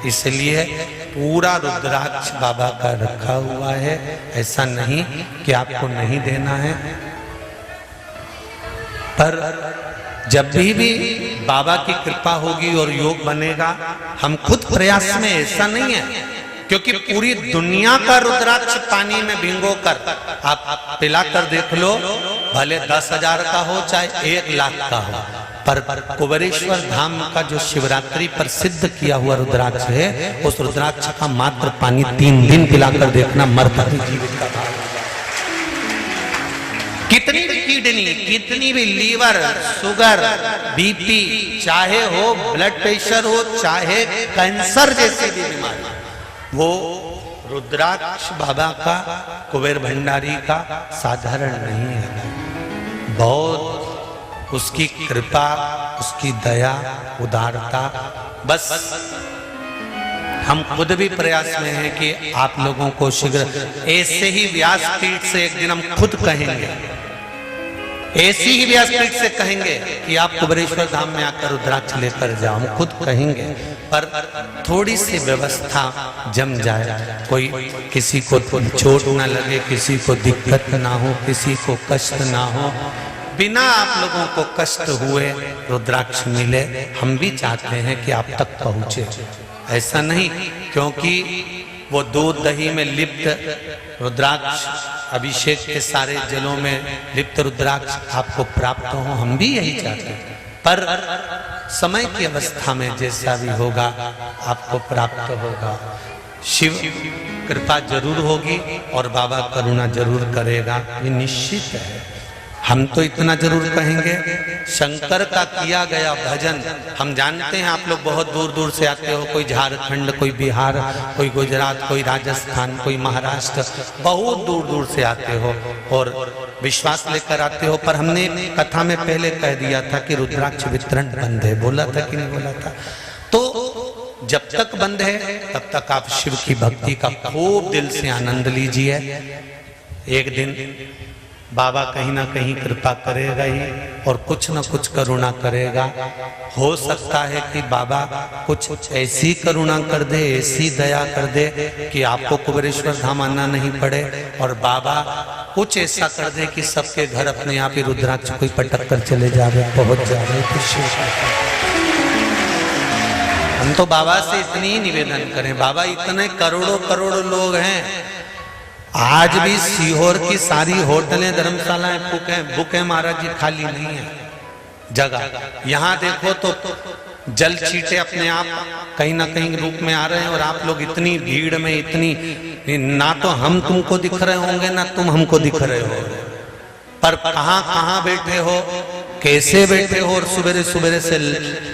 इसलिए पूरा रुद्राक्ष बाबा का रखा हुआ है। ऐसा नहीं कि आपको नहीं देना है, पर जब भी बाबा की कृपा होगी और योग बनेगा, हम खुद प्रयास में, ऐसा नहीं है, क्योंकि पूरी दुनिया का रुद्राक्ष पानी में भिंगो कर आप पिलाकर देख लो, भले 10,000 का हो चाहे 1 लाख का हो, पर कुबेरेश्वर धाम का जो शिवरात्रि पर सिद्ध किया हुआ रुद्राक्ष है, उस रुद्राक्ष का मात्र पानी 3 दिन पिलाकर देखना, मरता ही जीवित का भाव। कितनी भी किडनी, कितनी भी लीवर, शुगर, बीपी, चाहे हो ब्लड प्रेशर हो, चाहे कैंसर जैसी भी बीमारी, वो रुद्राक्ष बाबा का, कुबेर भंडारी का साधारण नहीं है, बहुत उसकी कृपा, उसकी दया, उदारता, बस हम खुद भी प्रयास में हैं कि आप लोगों को शीघ्र ऐसे ही व्यासपीठ से एक दिन हम खुद कहेंगे, ऐसी ही व्यासपीठ से कहेंगे कि आप कुबेरेश्वर धाम में आकर रुद्राक्ष लेकर जाओ, हम खुद कहेंगे। पर थोड़ी सी व्यवस्था जम जाए, कोई किसी को चोट ना लगे, किसी को दिक्कत ना हो, किसी को कष्ट ना हो, बिना आप लोगों को कष्ट हुए रुद्राक्ष मिले, हम भी चाहते हैं कि आप तक पहुंचे। ऐसा नहीं क्योंकि वो दूध दही में लिप्त रुद्राक्ष, अभिषेक के सारे जलों में लिप्त रुद्राक्ष आपको प्राप्त हो, हम भी यही चाहते हैं। पर समय की अवस्था में जैसा भी होगा आपको प्राप्त होगा। शिव कृपा जरूर होगी और बाबा करुणा जरूर करेगा, ये निश्चित है। हम तो इतना जरूर कहेंगे, शंकर का किया गया भजन, हम जानते हैं आप लोग बहुत दूर दूर से आते हो, कोई झारखंड, कोई बिहार, कोई गुजरात, कोई राजस्थान, कोई महाराष्ट्र, बहुत दूर दूर से आते हो और विश्वास लेकर आते हो। पर हमने कथा में पहले कह दिया था कि रुद्राक्ष वितरण बंद है, बोला था कि नहीं बोला था? तो जब तक बंद है तब तक आप शिव की भक्ति का खूब दिल से आनंद लीजिए। एक दिन बाबा कहीं ना कहीं कृपा करेगा ही और कुछ न कुछ करुणा करेगा। हो सकता है कि बाबा कुछ ऐसी करुणा कर दे, ऐसी दया कर दे कि आपको कुबेरेश्वर धाम आना नहीं पड़े, और बाबा कुछ ऐसा कर दे कि सबके घर अपने आप ही रुद्राक्ष कोई पटक कर चले जावे, पहुंच जावे। हम तो बाबा से इतनी ही निवेदन करें, बाबा इतने करोड़ों करोड़ों लोग हैं, आज भी सीहोर की सारी होटलें, धर्मशालाएं बुक है महाराज जी, खाली नहीं है जगह। यहाँ देखो तो जल छींटे अपने आप कहीं ना कहीं रूप में आ रहे हैं, और आप लोग इतनी भीड़ में, इतनी, ना तो हम तुमको दिख रहे होंगे ना तुम हमको दिख रहे हो, पर कहाँ कहाँ बैठे हो, कैसे बैठे हो, और सुबेरे सुबेरे से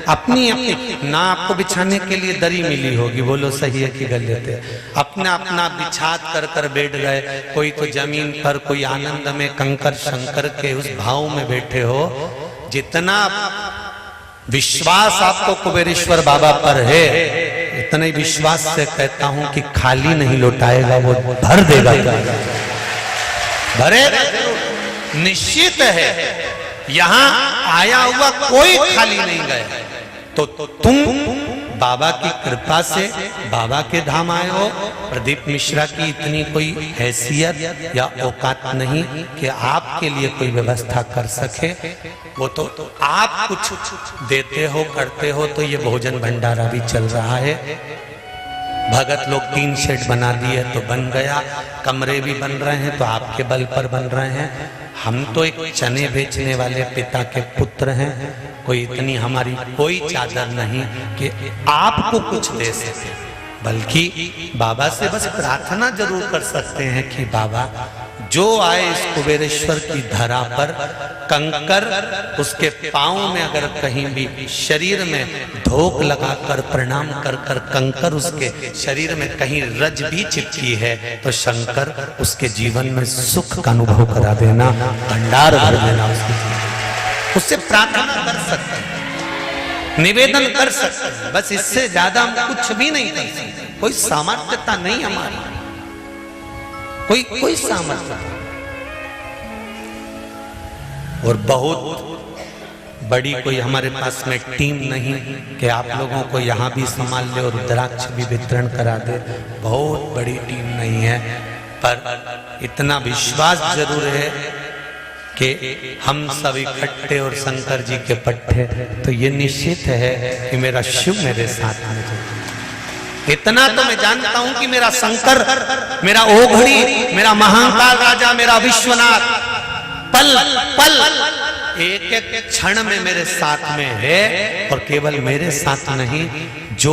अपनी अपनी, ना आपको बिछाने के लिए दरी मिली होगी, बोलो सही है कि गलत है, अपना अपना बिछा कर बैठ गए, कोई तो जमीन पर, कोई आनंद में कंकर शंकर के उस भाव में बैठे हो। जितना विश्वास आपको कुबेरेश्वर बाबा पर है, इतने विश्वास से कहता हूं कि खाली नहीं लौटाएगा, वो भर देगा, भरेगा, निश्चित है। यहां आया हुआ कोई खाली नहीं गया। तो तुम बाबा की कृपा से बाबा के धाम आए हो। प्रदीप मिश्रा की इतनी कोई हैसियत या औकात नहीं कि आपके लिए कोई व्यवस्था कर सके, वो तो आप कुछ देते हो, करते हो, तो ये भोजन भंडारा भी चल रहा है। भगत लोग 3 शेड बना दिए तो बन गया, कमरे भी बन रहे हैं तो आपके बल पर बन रहे हैं। हम तो एक चने बेचने वाले पिता के पुत्र हैं, कोई इतनी हमारी कोई चादर नहीं कि आपको कुछ दे सके, बल्कि बाबा से बस प्रार्थना जरूर कर सकते हैं कि बाबा जो आए इस कुबेरेश्वर की धरा पर, कंकर उसके पांव में अगर कहीं भी शरीर में धोख लगाकर प्रणाम कर कर कंकर उसके शरीर में कहीं रज भी चिपकी है तो शंकर उसके जीवन में सुख का अनुभव करा देना, भंडार भर देना उसके जीवन में। उससे प्रार्थना कर सकते हैं, निवेदन कर सकते हैं, बस इससे ज्यादा हम कुछ भी नहीं कर सकते। कोई सामर्थ्यता नहीं हमारी, कोई सामर्थ्य, और बहुत बड़ी कोई हमारे पास में टीम नहीं कि आप लोगों को यहाँ भी संभाल ले और रुद्राक्ष भी वितरण करा दे, बहुत बड़ी टीम नहीं है। पर इतना विश्वास जरूर है कि हम सब इकट्ठे और शंकर जी के पट्टे, तो ये निश्चित है कि मेरा शिव मेरे साथ में। इतना तो मैं जानता हूं कि मेरा शंकर, मेरा ओघड़ी, मेरा महाकाल राजा, मेरा विश्वनाथ पल पल एक एक क्षण में मेरे साथ में है। और केवल मेरे साथ नहीं, जो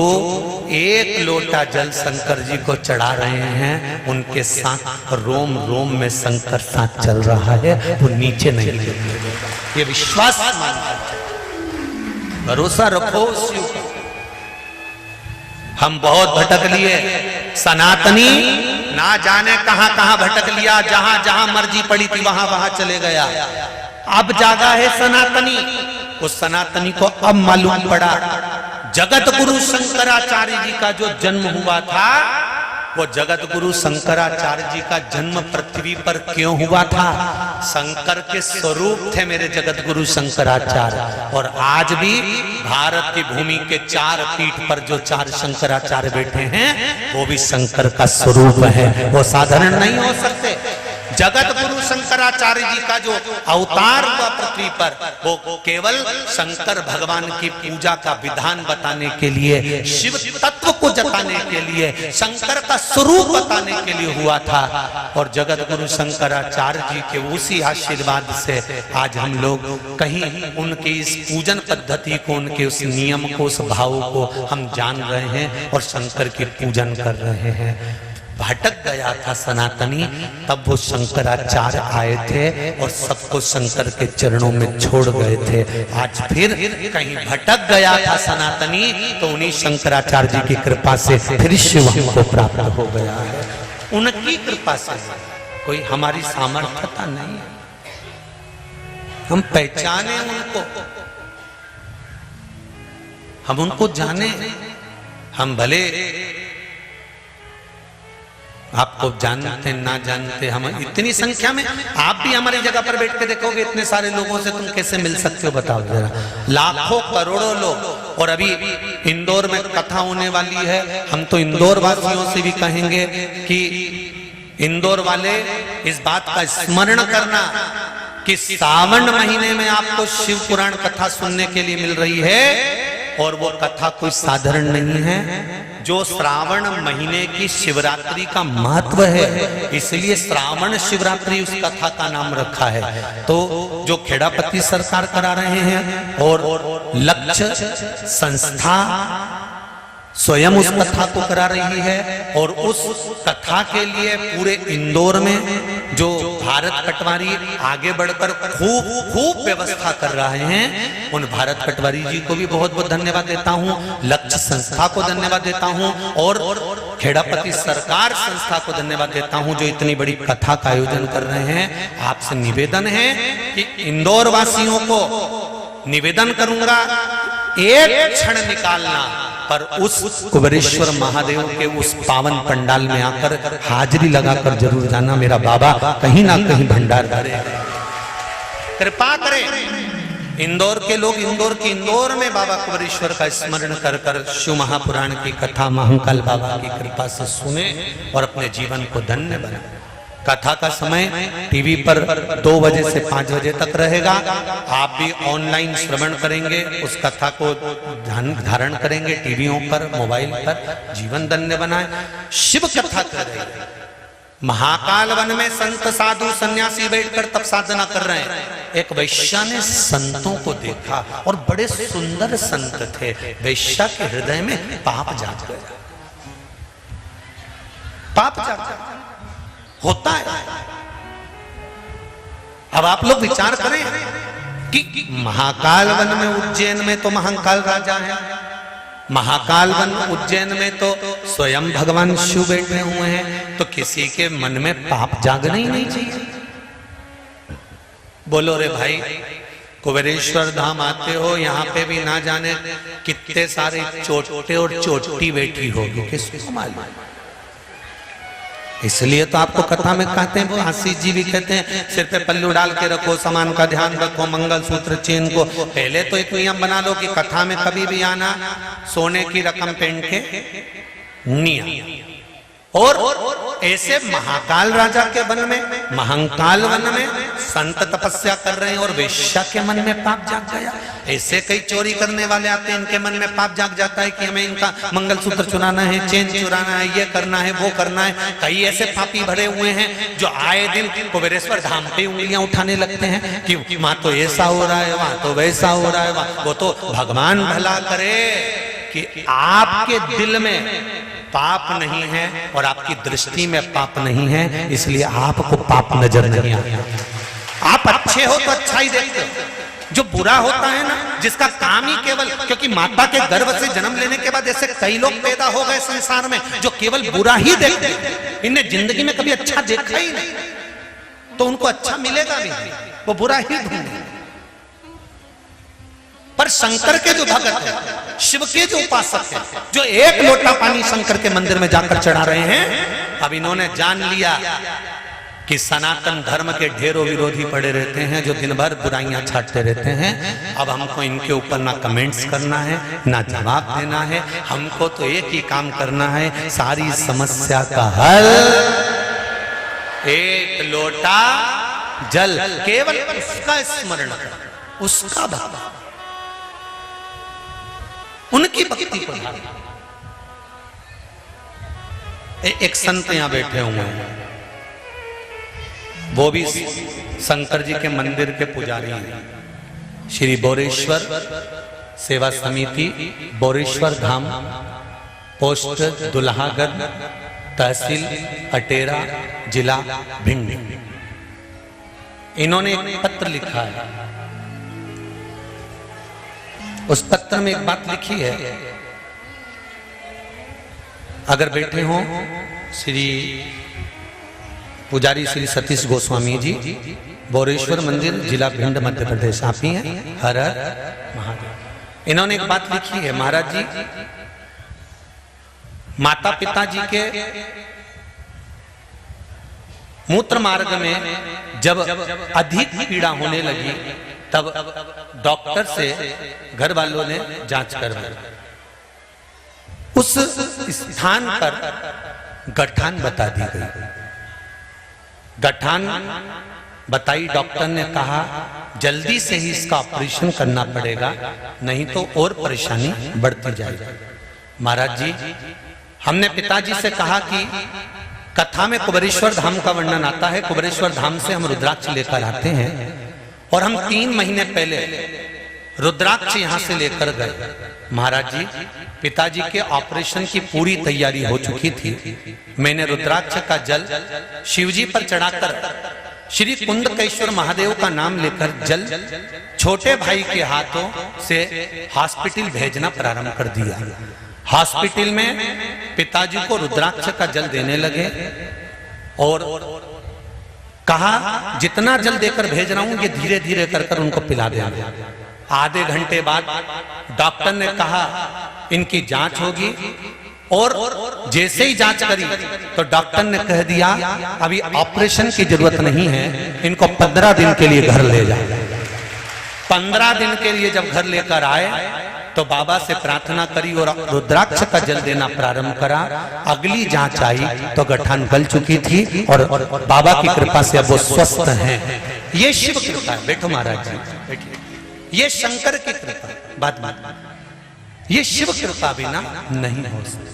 एक लोटा जल शंकर जी को चढ़ा रहे हैं उनके साथ रोम रोम में शंकर साथ चल रहा है, वो नीचे नहीं गिरते। ये विश्वास भरोसा रखो शिव का। हम बहुत भटक लिए, सनातनी ना जाने कहां कहां भटक लिया, जहां जहां मर्जी पड़ी थी वहां वहां चले गया। अब जागा है सनातनी। उस सनातनी को अब मालूम पड़ा जगत गुरु शंकराचार्य जी का जो जन्म हुआ था, वो जगत गुरु शंकराचार्य जी का जन्म पृथ्वी पर क्यों हुआ था? शंकर के स्वरूप थे मेरे जगत गुरु शंकराचार्य। और आज भी भारत की भूमि के 4 पीठ पर जो 4 शंकराचार्य बैठे हैं, वो भी शंकर का स्वरूप है, वो साधारण नहीं हो सकते। जगत गुरु शंकराचार्य जी का जो अवतार हुआ पृथ्वी पर, वो केवल शंकर भगवान की पूजा का विधान बताने के लिए, शिव तत्व को जताने के लिए, शंकर का स्वरूप बताने के लिए हुआ था। और जगत गुरु शंकराचार्य जी के उसी आशीर्वाद से आज हम लोग कहीं उनकी इस पूजन पद्धति को, उनके उस नियम को, उस भाव को हम जान रहे हैं और शंकर की पूजन कर रहे हैं। भटक गया था सनातनी, तब वो शंकराचार्य आए थे और सबको शंकर के चरणों में छोड़ गए थे। आज फिर कहीं भटक गया था सनातनी, तो उन्हीं शंकराचार्य जी की कृपा से फिर शिव हमको प्राप्त हो गया है। उनकी कृपा से, कोई हमारी सामर्थ्यता नहीं है। हम पहचाने उनको, हम उनको जाने। हम भले आपको जानते ना जानते, हम इतनी संख्या में, आप भी हमारी जगह पर बैठ के देखोगे इतने सारे लोगों से तुम कैसे मिल सकते हो? बताओ जरा। लाखों करोड़ों लोग। और अभी इंदौर में कथा होने वाली है। हम तो इंदौर वासियों से भी कहेंगे कि इंदौर वाले इस बात का स्मरण करना कि सावन महीने में आपको शिव पुराण कथा सुनने के लिए मिल रही है। और वो कथा कोई साधारण नहीं है। जो श्रावण महीने की शिवरात्रि का महत्व है, इसलिए श्रावण शिवरात्रि उस कथा का नाम रखा है। तो जो खेड़ापति सरकार करा रहे हैं और लक्ष्य संस्था स्वयं उस कथा को करा रही है, और उस कथा के लिए पूरे इंदौर में जो भारत पटवारी आगे बढ़कर खूब व्यवस्था कर रहे हैं, उन भारत पटवारी जी को भी बहुत बहुत धन्यवाद देता हूं, लक्ष्य संस्था को धन्यवाद देता हूं, और खेड़ापति सरकार संस्था को धन्यवाद देता हूं जो इतनी बड़ी कथा का आयोजन कर रहे हैं। आपसे निवेदन है कि इंदौर वासियों को निवेदन करूंगा, एक क्षण निकालना पर उस कुबेरेश्वर महादेव के उस पावन पंडाल में आकर हाजिरी लगाकर जरूर जाना। मेरा बाबा कहीं ना कहीं भंडार भरे, कृपा करें। इंदौर के लोग इंदौर में बाबा कुबेरेश्वर का स्मरण कर कर शिव महापुराण की कथा महाकाल बाबा की कृपा से सुने और अपने जीवन को धन्य बनाए। कथा का समय टीवी पर 2 बजे से 5 बजे तक रहेगा। आप भी ऑनलाइन श्रवण करेंगे, उस कथा को धारण करेंगे टीवियों पर, मोबाइल पर। जीवन धन्य बनाए। शिव कथा कर रहे हैं। महाकाल वन में संत साधु सन्यासी बैठकर तप साधना कर रहे हैं। एक वैश्या ने संतों को देखा और बड़े सुंदर संत थे। वैश्या के हृदय में पाप जाग गया। पाप जाग गया होता है। अब आप लोग विचार करें कि महाकाल वन में, उज्जैन में तो महाकाल राजा है, महाकाल वन उज्जैन में तो स्वयं भगवान शिव बैठे हुए हैं, तो किसी के मन में पाप जागना ही नहीं चाहिए। बोलो रे भाई, कुबेरेश्वर धाम आते हो, यहाँ पे भी ना जाने कितने सारे चोटे और चोटी बैठी होगी, किसको मालूम। इसलिए तो आपको कथा में कहते हैं, वो आशीष जी भी कहते हैं, सिर पे पल्लू डाल के रखो, सामान का ध्यान रखो, मंगल सूत्र चेन को। पहले तो एक नियम बना लो कि कथा में कभी भी आना सोने की रकम पहन के नहीं। और ऐसे महाकाल राजा के वन में, महाकाल वन में संत तपस्या कर रहे हैं और वेश्या के मन में पाप जाग गया। ऐसे कई चोरी करने वाले आते हैं, इनके मन में पाप जाग जाता है कि हमें इनका मंगलसूत्र चुराना है, चेन चुराना है, ये करना है, वो करना है। कई ऐसे पापी भरे हुए हैं जो आए दिन कुबेरेश्वर धाम पे उंगलियां उठाने लगते हैं कि वहां तो ऐसा हो रहा है, वहां तो वैसा हो रहा है। वो तो भगवान भला करे कि आपके दिल में पाप नहीं है और आपकी दृष्टि में पाप नहीं है, इसलिए आपको पाप नजर नहीं आता। आप अच्छे हो तो अच्छा ही देखते हो। जो बुरा होता है ना, जिसका काम ही केवल, क्योंकि माता के गर्भ से जन्म लेने के बाद ऐसे कई लोग पैदा हो गए संसार में जो केवल बुरा ही देखते हैं, इन्हें जिंदगी में कभी अच्छा देखा ही नहीं, तो उनको अच्छा मिलेगा भी नहीं। वो बुरा ही ढूंढेंगे। पर शंकर के जो भगत है, शिव के जो उपासक है, जो एक लोटा पानी शंकर के मंदिर में जाकर चढ़ा रहे हैं, अब इन्होंने जान लिया कि सनातन धर्म के ढेरों विरोधी पड़े रहते हैं जो दिन भर बुराइयां छाटते रहते हैं। अब हमको इनके ऊपर ना कमेंट्स करना है, ना जवाब देना है, हमको तो एक ही काम करना है, सारी समस्या का हल एक लोटा जल, केवल उसका स्मरण कर, उसका भाव, उनकी भक्ति को धारण। एक संत यहां बैठे हुए हैं, वो भी शंकर जी के मंदिर के पुजारी हैं। श्री बोरेश्वर सेवा समिति, बोरेश्वर धाम, पोस्ट दुल्हागढ़, तहसील अटेरा, जिला भिंड। इन्होंने एक पत्र लिखा है। उस पत्र में एक बात लिखी है, अगर बैठे हो श्री पुजारी श्री सतीश गोस्वामी जी, बोरेश्वर मंदिर, जिला भिंड, मध्य प्रदेश, आप ही हैं, हर हर महादेव। इन्होंने एक बात लिखी है, महाराज जी, माता पिता जी के मूत्र मार्ग में जब अधिक पीड़ा होने लगी, तब डॉक्टर से घर वालों ने जांच करवाई। उस स्थान पर गठान बता दी गई। गठान बताई, डॉक्टर ने कहा जल्दी से ही इसका ऑपरेशन करना पड़ेगा, नहीं तो और परेशानी बढ़ती जाएगी। महाराज जी, हमने पिताजी से कहा कि कथा में कुबेरेश्वर धाम का वर्णन आता है, कुबेरेश्वर धाम से हम रुद्राक्ष लेकर आते हैं, और हम 3 महीने पहले रुद्राक्ष यहां से लेकर गए। महाराज जी, पिताजी के ऑपरेशन की पूरी तैयारी हो चुकी थी। मैंने रुद्राक्ष का जल शिवजी पर चढ़ाकर श्री कुंडकेश्वर महादेव का नाम लेकर जल छोटे भाई के हाथों से हॉस्पिटल भेजना प्रारंभ कर दिया। हॉस्पिटल में पिताजी को रुद्राक्ष का जल देने लगे और कहा जितना जल देकर भेज रहा हूं ये धीरे धीरे कर उनको पिला देंगे। आधे घंटे बाद डॉक्टर ने कहा इनकी जांच होगी, और जैसे ही जांच करी तो डॉक्टर ने कह दिया अभी ऑपरेशन की जरूरत नहीं है, इनको 15 दिन के लिए घर ले जाओ। 15 दिन के लिए जब घर लेकर आए तो बाबा से प्रार्थना करी और रुद्राक्ष का जल देना प्रारंभ करा। अगली जांच आई तो गठान गल चुकी थी और बाबा की कृपा से अब वो स्वस्थ हैं। ये शिव कृपा है। बैठो महाराज जी, बैठिए। ये शंकर की कृपा, बात ये शिव कृपा बिना नहीं हो सकती,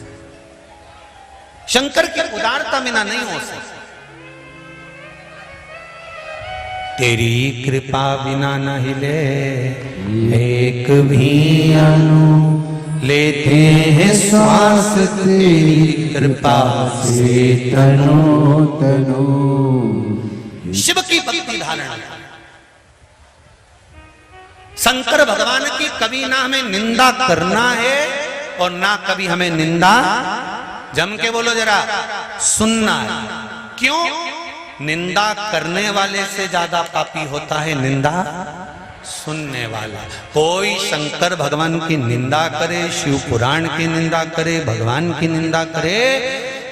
शंकर की उदारता बिना नहीं हो सकती। तेरी कृपा बिना न हिले एक भी अणु, लेते हैं श्वास तेरी कृपा से तनो तनो। शिव की भक्ति धारण, शंकर भगवान की कभी ना हमें निंदा करना है और ना कभी हमें निंदा, जम के बोलो जरा, सुनना है। क्यों? निंदा करने वाले से ज्यादा पापी होता है निंदा सुनने वाला। कोई शंकर भगवान की निंदा करे, शिव पुराण की निंदा करे, भगवान की निंदा करे,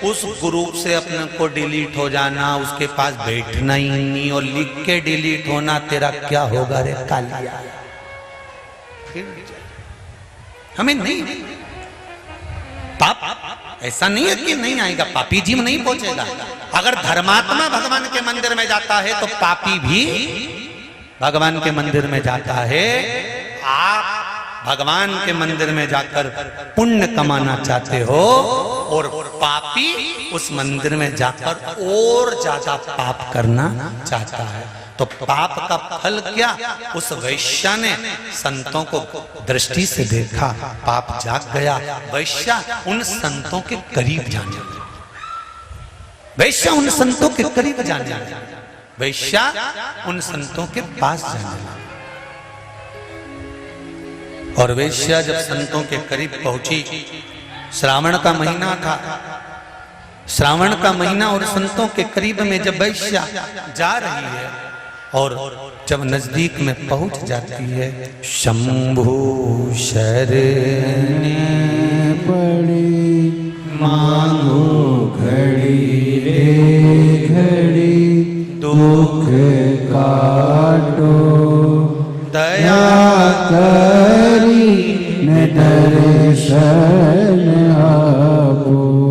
उस ग्रुप से अपने को डिलीट हो जाना, उसके पास बैठना ही नहीं, और लिख के डिलीट होना, तेरा क्या होगा रे कालिया। हमें नहीं, पाप ऐसा नहीं है कि नहीं आएगा, पापी जीव नहीं पहुंचेगा। अगर धर्मात्मा भगवान के मंदिर में जाता है तो पापी भी भगवान के मंदिर में जाता है। आप भगवान के मंदिर में जाकर पुण्य कमाना चाहते हो और पापी उस मंदिर में जाकर और ज्यादा पाप करना चाहता है, तो पाप का फल क्या? उस वैश्या ने संतों को दृष्टि से देखा, पाप जाग गया। वैश्या उन संतों के करीब जाने लगी, वैश्या उन संतों के करीब जाने लगी, वैश्या उन संतों के पास जाने लगी। और वैश्या जब संतों के करीब पहुंची, श्रावण का महीना था, श्रावण का महीना, और संतों के करीब में जब वैश्या जा रही है और जब नजदीक में पहुंच जाती है, शंभु शरण पड़ी मांगो घड़ी रे घड़ी दुख काटो दया कर